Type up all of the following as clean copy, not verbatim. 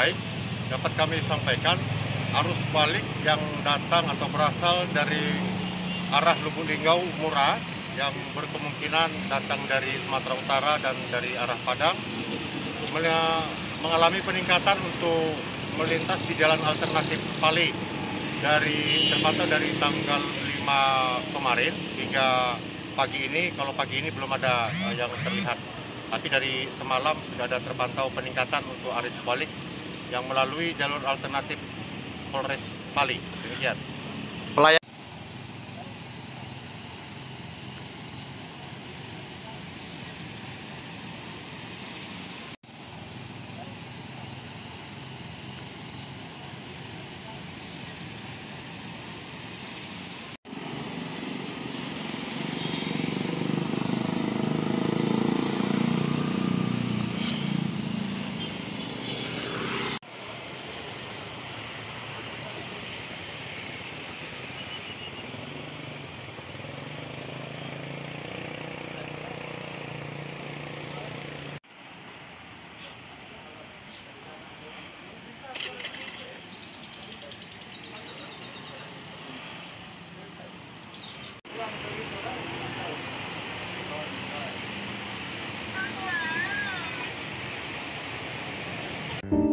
Baik, dapat kami sampaikan arus balik yang datang atau berasal dari arah Lubuk Linggau Mura yang berkemungkinan datang dari Sumatera Utara dan dari arah Padang mengalami peningkatan untuk melintas di jalan alternatif Pali terpantau dari tanggal 5 kemarin hingga pagi ini. Kalau pagi ini belum ada yang terlihat, tapi dari semalam sudah ada terpantau peningkatan untuk arus balik yang melalui jalur alternatif Polres Pali. Demikian.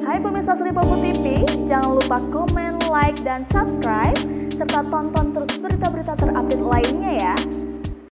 Hai pemirsa Sri Popo TV, jangan lupa komen, like, dan subscribe, serta tonton terus berita-berita terupdate lainnya ya.